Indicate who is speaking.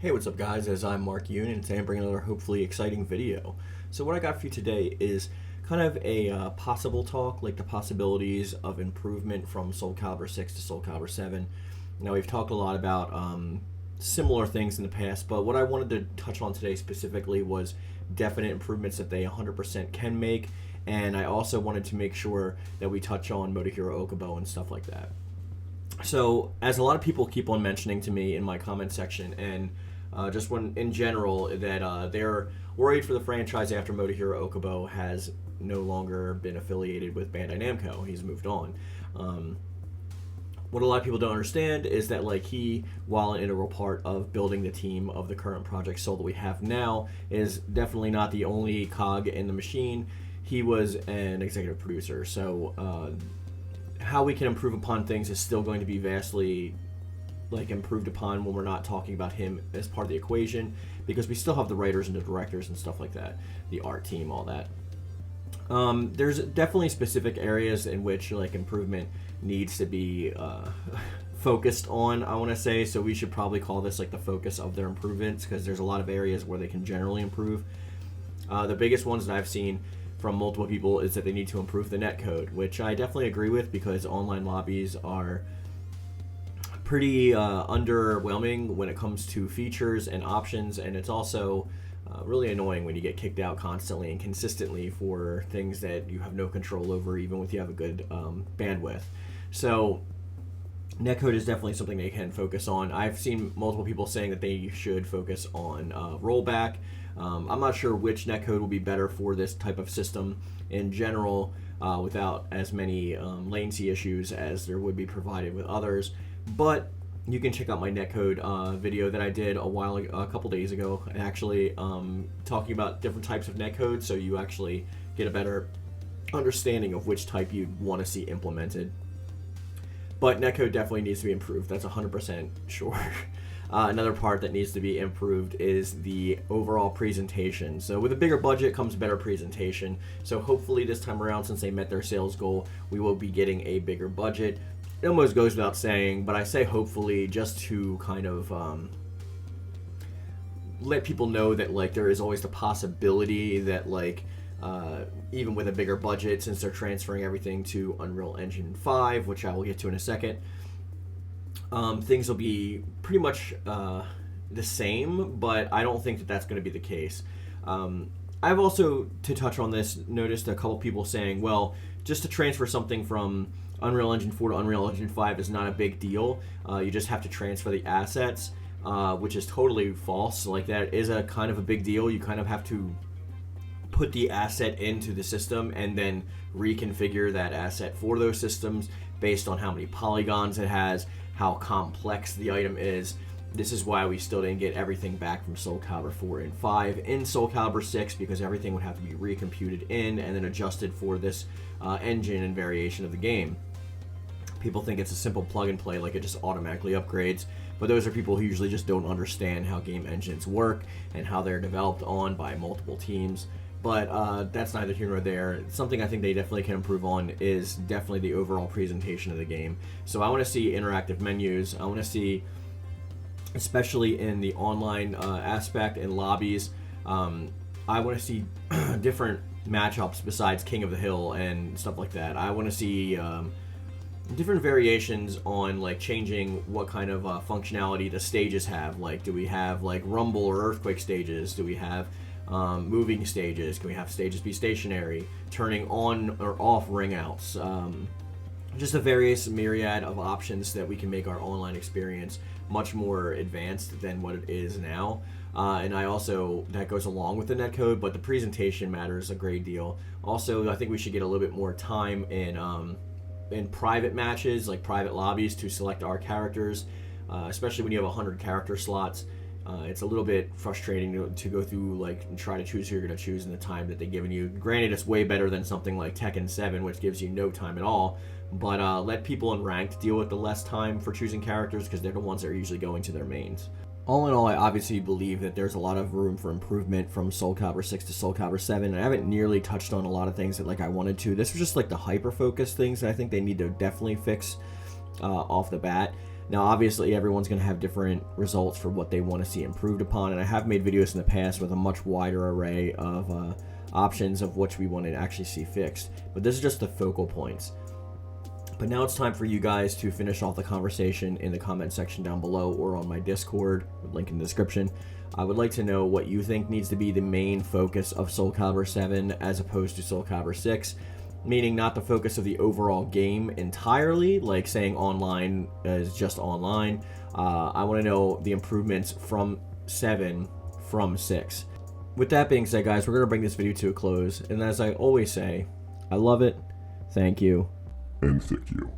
Speaker 1: Hey, what's up guys? As I'm Mark Yoon, and today I'm bringing another hopefully exciting video. So what I got for you today is kind of a possible talk, like the possibilities of improvement from Soul Calibur 6 to Soul Calibur 7. Now we've talked a lot about similar things in the past, but what I wanted to touch on today specifically was definite improvements that they 100% can make, and I also wanted to make sure that we touch on Motohiro Okubo and stuff like that. So, as a lot of people keep on mentioning to me in my comment section, and just when in general, that they're worried for the franchise after Motohiro Okubo has no longer been affiliated with Bandai Namco. He's moved on. What a lot of people don't understand is that, like, he, while an integral part of building the team of the current Project Soul that we have now, is definitely not the only cog in the machine. He was an executive producer, so how we can improve upon things is still going to be vastly improved upon when we're not talking about him as part of the equation, because we still have the writers and the directors and stuff like that, the art team, all that. There's definitely specific areas in which improvement needs to be focused on, I want to say, so we should probably call this the focus of their improvements, because there's a lot of areas where they can generally improve. The biggest ones that I've seen from multiple people is that they need to improve the netcode, which I definitely agree with, because online lobbies are pretty underwhelming when it comes to features and options, and it's also really annoying when you get kicked out constantly and consistently for things that you have no control over, even if you have a good bandwidth. So netcode is definitely something they can focus on. I've seen multiple people saying that they should focus on rollback. I'm not sure which netcode will be better for this type of system in general, without as many latency issues as there would be provided with others. But you can check out my netcode video that I did a couple days ago, actually, talking about different types of netcode, so you actually get a better understanding of which type you'd want to see implemented. But netcode definitely needs to be improved. That's 100% sure. Another part that needs to be improved is the overall presentation. So with a bigger budget comes better presentation. So hopefully this time around, since they met their sales goal, we will be getting a bigger budget. It almost goes without saying, but I say hopefully just to kind of let people know that there is always the possibility that even with a bigger budget, since they're transferring everything to Unreal Engine 5, which I will get to in a second, things will be pretty much the same, but I don't think that that's going to be the case. I've also, to touch on this, noticed a couple people saying, well, just to transfer something from Unreal Engine 4 to Unreal Engine 5 is not a big deal. You just have to transfer the assets, which is totally false. That is a kind of a big deal. You kind of have to put the asset into the system and then reconfigure that asset for those systems based on how many polygons it has, how complex the item is. This is why we still didn't get everything back from Soul Calibur 4 and 5 in Soul Calibur 6, because everything would have to be recomputed in and then adjusted for this engine and variation of the game. People think it's a simple plug and play, it just automatically upgrades, but those are people who usually just don't understand how game engines work and how they're developed on by multiple teams. But that's neither here nor there. Something I think they definitely can improve on is definitely the overall presentation of the game. So I want to see interactive menus. I want to see, especially in the online aspect and lobbies, I want to see different matchups besides King of the Hill and stuff like that. I want to see different variations on changing what kind of functionality the stages have. Do we have rumble or earthquake stages? Do we have moving stages? Can we have stages be stationary? Turning on or off ring outs? Just a various myriad of options that we can make our online experience much more advanced than what it is now. And that goes along with the netcode, but the presentation matters a great deal. Also, I think we should get a little bit more time in private matches, private lobbies, to select our characters, especially when you have 100 character slots. It's a little bit frustrating to go through and try to choose who you're going to choose in the time that they've given you. Granted, it's way better than something like Tekken 7, which gives you no time at all, but let people in ranked deal with the less time for choosing characters, because they're the ones that are usually going to their mains. All in all, I obviously believe that there's a lot of room for improvement from Soul Calibur 6 to Soul Calibur 7. I haven't nearly touched on a lot of things that I wanted to. This was just the hyper-focused things that I think they need to definitely fix off the bat. Now, obviously, everyone's going to have different results for what they want to see improved upon, and I have made videos in the past with a much wider array of options of which we want to actually see fixed. But this is just the focal points. But now it's time for you guys to finish off the conversation in the comment section down below or on my Discord, link in the description. I would like to know what you think needs to be the main focus of Soul Calibur 7 as opposed to Soul Calibur 6. Meaning not the focus of the overall game entirely, like saying online is just online. I want to know the improvements from 7 from 6. With that being said, guys, we're going to bring this video to a close. And as I always say, I love it, thank you,
Speaker 2: and thank you.